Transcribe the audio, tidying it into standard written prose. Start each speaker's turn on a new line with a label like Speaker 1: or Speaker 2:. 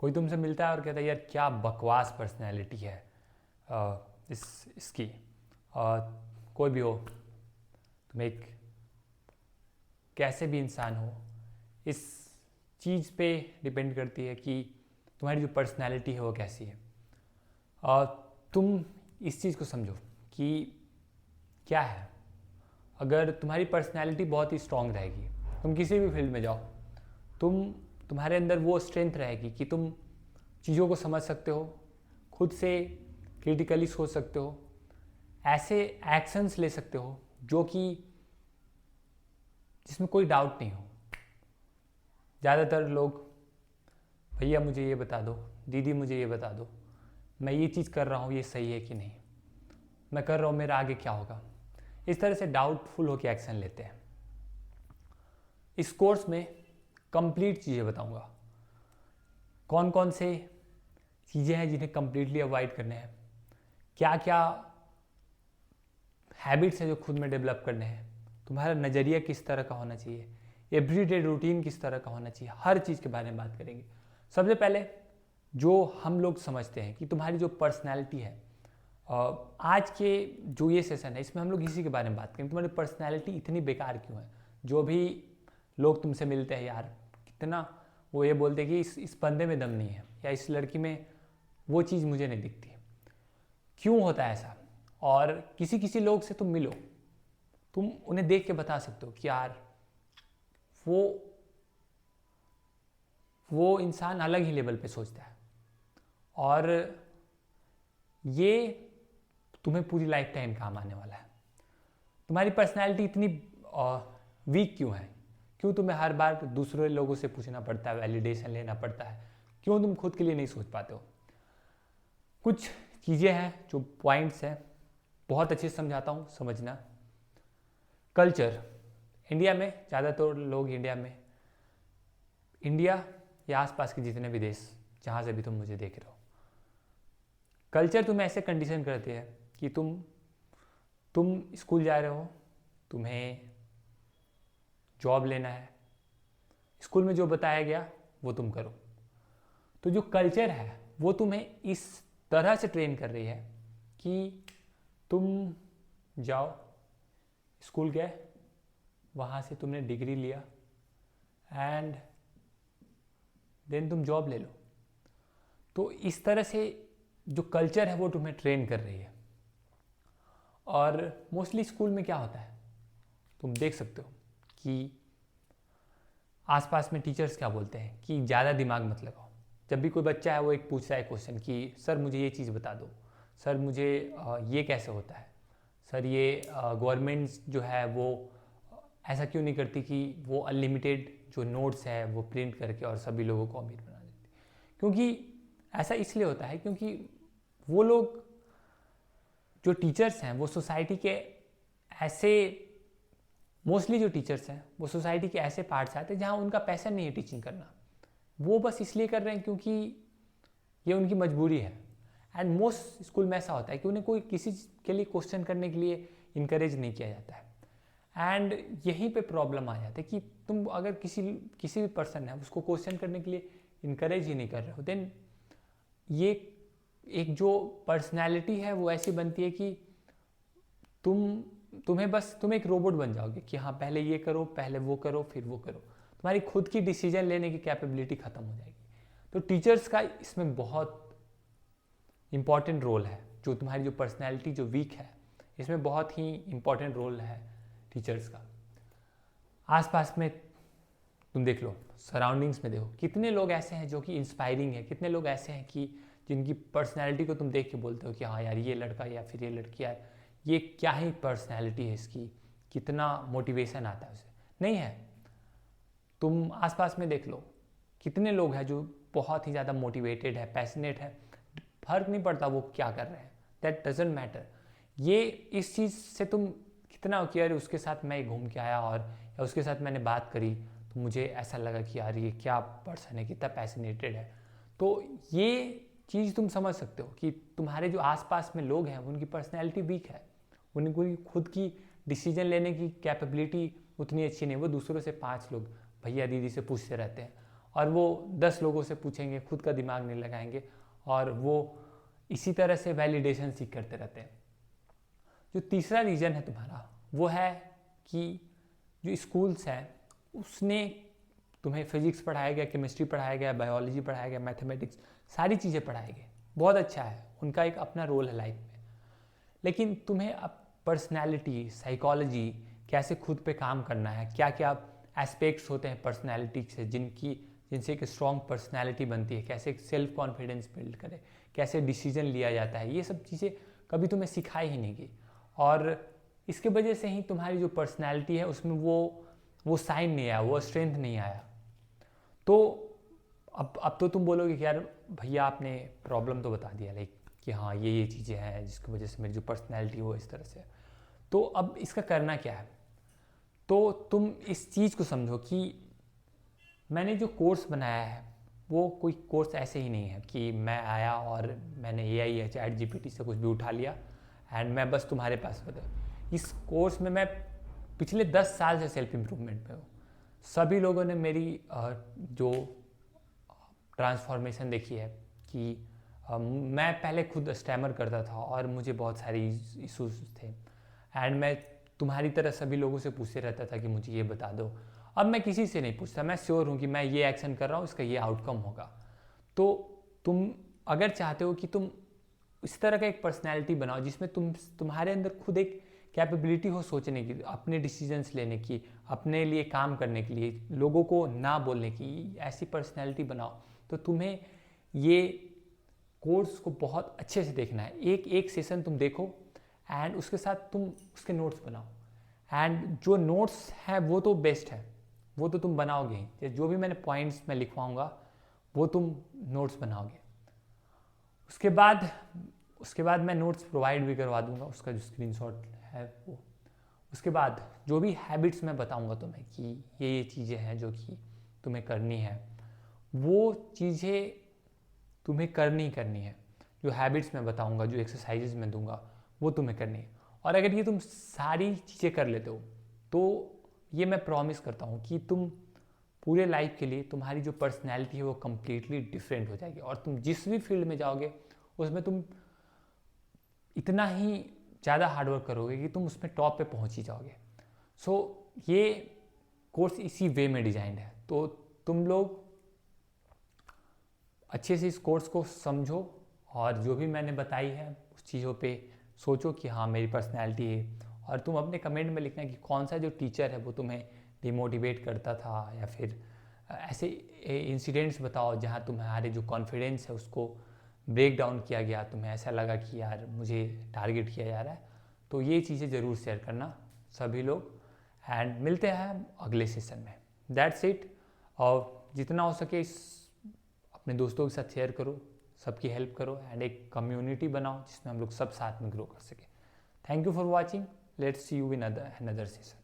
Speaker 1: कोई तुमसे मिलता है और कहता है यार क्या बकवास पर्सनैलिटी है इसकी। कोई भी हो, तुम एक कैसे भी इंसान हो, इस चीज़ पे डिपेंड करती है कि तुम्हारी जो पर्सनैलिटी है वो कैसी है। और तुम इस चीज़ को समझो कि क्या है, अगर तुम्हारी पर्सनैलिटी बहुत ही स्ट्रांग रहेगी, तुम किसी भी फील्ड में जाओ, तुम्हारे अंदर वो स्ट्रेंथ रहेगी कि तुम चीज़ों को समझ सकते हो, खुद से क्रिटिकली सोच सकते हो, ऐसे एक्शंस ले सकते हो जो कि जिसमें कोई डाउट नहीं हो। ज़्यादातर लोग भैया मुझे ये बता दो, दीदी मुझे ये बता दो, मैं ये चीज़ कर रहा हूँ ये सही है कि नहीं, मैं कर रहा हूँ मेरा आगे क्या होगा, इस तरह से डाउटफुल होकर एक्शन लेते हैं। इस कोर्स में कंप्लीट चीज़ें बताऊँगा, कौन कौन से चीज़ें हैं जिन्हें कंप्लीटली अवॉइड करने हैं, क्या क्या हैबिट्स हैं जो खुद में डेवलप करने हैं, तुम्हारा नज़रिया किस तरह का होना चाहिए, एवरीडे रूटीन किस तरह का होना चाहिए, हर चीज़ के बारे में बात करेंगे। सबसे पहले जो हम लोग समझते हैं कि तुम्हारी जो पर्सनैलिटी है, आज के जो ये सेशन है इसमें हम लोग इसी के बारे में बात करेंगे, तुम्हारी पर्सनैलिटी इतनी बेकार क्यों है। जो भी लोग तुमसे मिलते हैं यार कितना वो ये बोलते हैं कि इस बंदे में दम नहीं है या इस लड़की में वो चीज़ मुझे नहीं दिखती, क्यों होता है ऐसा। और किसी किसी लोग से तुम मिलो, तुम उन्हें देख के बता सकते हो कि यार वो इंसान अलग ही लेवल पे सोचता है, और ये तुम्हें पूरी लाइफ टाइम काम आने वाला है। तुम्हारी पर्सनैलिटी इतनी वीक क्यों है, क्यों तुम्हें हर बार दूसरे लोगों से पूछना पड़ता है, वैलिडेशन लेना पड़ता है, क्यों तुम खुद के लिए नहीं सोच पाते हो। कुछ चीज़ें हैं जो पॉइंट्स हैं, बहुत अच्छे से समझाता हूँ, समझना। कल्चर, इंडिया में ज़्यादातर लोग इंडिया या आसपास के जितने भी देश जहाँ से भी तुम मुझे देख रहे हो, कल्चर तुम्हें ऐसे कंडीशन करते हैं कि तुम स्कूल जा रहे हो, तुम्हें जॉब लेना है, स्कूल में जो बताया गया वो तुम करो। तो जो कल्चर है वो तुम्हें इस तरह से ट्रेन कर रही है कि तुम जाओ, स्कूल गए, वहाँ से तुमने डिग्री लिया एंड देन तुम जॉब ले लो। तो इस तरह से जो कल्चर है वो तुम्हें ट्रेन कर रही है। और मोस्टली स्कूल में क्या होता है, तुम देख सकते हो कि आसपास में टीचर्स क्या बोलते हैं कि ज़्यादा दिमाग मत लगाओ। जब भी कोई बच्चा है वो एक पूछता है क्वेश्चन कि सर मुझे ये चीज़ बता दो, सर मुझे ये कैसे होता है, सर ये गवर्नमेंट जो है वो ऐसा क्यों नहीं करती कि वो अनलिमिटेड जो नोट्स है वो प्रिंट करके और सभी लोगों को अमीर बना देती। क्योंकि ऐसा इसलिए होता है क्योंकि वो लोग जो टीचर्स हैं वो सोसाइटी के ऐसे, मोस्टली जो टीचर्स हैं वो सोसाइटी के ऐसे पार्ट से आते हैं जहाँ उनका पैशन नहीं है टीचिंग करना, वो बस इसलिए कर रहे हैं क्योंकि ये उनकी मजबूरी है। एंड मोस्ट स्कूल में ऐसा होता है कि उन्हें कोई किसी के लिए क्वेश्चन करने के लिए इनकरेज नहीं किया जाता है। एंड यहीं पे प्रॉब्लम आ जाता है कि तुम अगर किसी भी पर्सन है उसको क्वेश्चन करने के लिए इनकरेज ही नहीं कर रहे हो, देन ये एक जो पर्सनैलिटी है वो ऐसी बनती है कि तुम एक रोबोट बन जाओगे कि हाँ पहले ये करो, पहले वो करो, फिर वो करो। तुम्हारी खुद की डिसीजन लेने की कैपेबिलिटी ख़त्म हो जाएगी। तो टीचर्स का इसमें बहुत इम्पॉर्टेंट रोल है। जो तुम्हारी जो पर्सनैलिटी जो वीक है इसमें बहुत ही इम्पॉर्टेंट रोल है टीचर्स का। आसपास में तुम देख लो, सराउंडिंग्स में देखो, कितने लोग ऐसे हैं जो कि इंस्पायरिंग है, कितने लोग ऐसे हैं कि जिनकी पर्सनैलिटी को तुम देख के बोलते हो कि हाँ यार ये लड़का या फिर ये लड़की यार ये क्या ही पर्सनैलिटी है इसकी, कितना मोटिवेशन आता है उसे। नहीं है, तुम आसपास में देख लो कितने लोग हैं जो बहुत ही ज़्यादा मोटिवेटेड है, पैशनेट है, फर्क नहीं पड़ता वो क्या कर रहे हैं, दैट डजेंट मैटर। ये इस चीज़ से तुम कितना हो कि यार उसके साथ मैं घूम के आया और या उसके साथ मैंने बात करी तो मुझे ऐसा लगा कि यार ये क्या पर्सन है, कितना पैशनेटेड है। तो ये चीज़ तुम समझ सकते हो कि तुम्हारे जो आसपास में लोग हैं उनकी पर्सनैलिटी वीक है, उनकी खुद की डिसीजन लेने की कैपेबिलिटी उतनी अच्छी नहीं। वो दूसरों से 5 लोग भैया दीदी से पूछते रहते हैं और वो 10 लोगों से पूछेंगे, खुद का दिमाग नहीं लगाएंगे और वो इसी तरह से वैलिडेशन सीख करते रहते हैं। जो तीसरा रीज़न है तुम्हारा वो है कि जो स्कूल्स हैं उसने तुम्हें फिजिक्स पढ़ाया गया, केमिस्ट्री पढ़ाया गया, बायोलॉजी पढ़ाया गया, मैथमेटिक्स, सारी चीज़ें पढ़ाया गया, बहुत अच्छा है, उनका एक अपना रोल है लाइफ में। लेकिन तुम्हें अब पर्सनैलिटी, साइकोलॉजी, कैसे खुद पे काम करना है, क्या क्या एस्पेक्ट्स होते हैं पर्सनैलिटी से जिनसे एक स्ट्रॉन्ग पर्सनैलिटी बनती है, कैसे सेल्फ कॉन्फिडेंस बिल्ड करे, कैसे डिसीजन लिया जाता है, ये सब चीज़ें कभी तुम्हें सिखाई ही नहीं गई। और इसके वजह से ही तुम्हारी जो पर्सनैलिटी है उसमें वो साइन नहीं आया, वो स्ट्रेंथ नहीं आया। तो अब तो तुम बोलोगे कि यार भैया आपने प्रॉब्लम तो बता दिया, लाइक कि हाँ ये चीज़ें हैं जिसकी वजह से मेरी जो पर्सनैलिटी है वो इस तरह से है। तो अब इसका करना क्या है? तो तुम इस चीज़ को समझो कि मैंने जो कोर्स बनाया है वो कोई कोर्स ऐसे ही नहीं है कि मैं आया और मैंने AI या ChatGPT से कुछ भी उठा लिया एंड मैं बस तुम्हारे पास बता। इस कोर्स में मैं पिछले 10 साल से सेल्फ इम्प्रूवमेंट में हूँ। सभी लोगों ने मेरी जो ट्रांसफॉर्मेशन देखी है कि मैं पहले खुद स्टैमर करता था और मुझे बहुत सारी इश्यूज थे एंड मैं तुम्हारी तरह सभी लोगों से पूछते रहता था कि मुझे ये बता दो। अब मैं किसी से नहीं पूछता, मैं श्योर हूँ कि मैं ये एक्शन कर रहा हूँ, इसका ये आउटकम होगा। तो तुम अगर चाहते हो कि तुम इस तरह का एक पर्सनैलिटी बनाओ जिसमें तुम्हारे अंदर खुद एक कैपेबिलिटी हो सोचने की, अपने डिसीजंस लेने की, अपने लिए काम करने के लिए, लोगों को ना बोलने की, ऐसी पर्सनैलिटी बनाओ, तो तुम्हें ये कोर्स को बहुत अच्छे से देखना है। एक एक सेशन तुम देखो एंड उसके साथ तुम उसके नोट्स बनाओ एंड जो नोट्स है वो तो बेस्ट है, वो तो तुम बनाओगे ही। जो भी मैंने पॉइंट्स में लिखवाऊंगा वो तुम नोट्स बनाओगे। उसके बाद मैं नोट्स प्रोवाइड भी करवा दूंगा, उसका जो स्क्रीनशॉट है वो। उसके बाद जो भी हैबिट्स मैं बताऊंगा तुम्हें कि ये चीज़ें हैं जो कि तुम्हें करनी है, वो चीज़ें तुम्हें करनी है। जो हैबिट्स मैं बताऊंगा, जो एक्सरसाइजेज मैं दूंगा, वो तुम्हें करनी है। और अगर ये तुम सारी चीज़ें कर लेते हो तो ये मैं प्रॉमिस करता हूँ कि तुम पूरे लाइफ के लिए तुम्हारी जो पर्सनैलिटी है वो कम्प्लीटली डिफरेंट हो जाएगी और तुम जिस भी फील्ड में जाओगे उसमें तुम इतना ही ज़्यादा हार्डवर्क करोगे कि तुम उसमें टॉप पे पहुँच ही जाओगे। सो ये कोर्स इसी वे में डिज़ाइंड है। तो तुम लोग अच्छे से इस कोर्स को समझो और जो भी मैंने बताई है उस चीज़ों पे सोचो कि हाँ मेरी पर्सनैलिटी है। और तुम अपने कमेंट में लिखना कि कौन सा जो टीचर है वो तुम्हें डिमोटिवेट करता था, या फिर ऐसे इंसिडेंट्स बताओ जहाँ तुम्हारे जो कॉन्फिडेंस है उसको ब्रेक डाउन किया गया, तुम्हें ऐसा लगा कि यार मुझे टारगेट किया जा रहा है। तो ये चीज़ें ज़रूर शेयर करना सभी लोग एंड मिलते हैं अगले सेशन में। That's it. और जितना हो सके इस अपने दोस्तों के साथ शेयर करो, सबकी हेल्प करो एंड एक कम्युनिटी बनाओ जिसमें हम लोग सब साथ में ग्रो कर सकें। Thank you for watching. Let's see you in another session.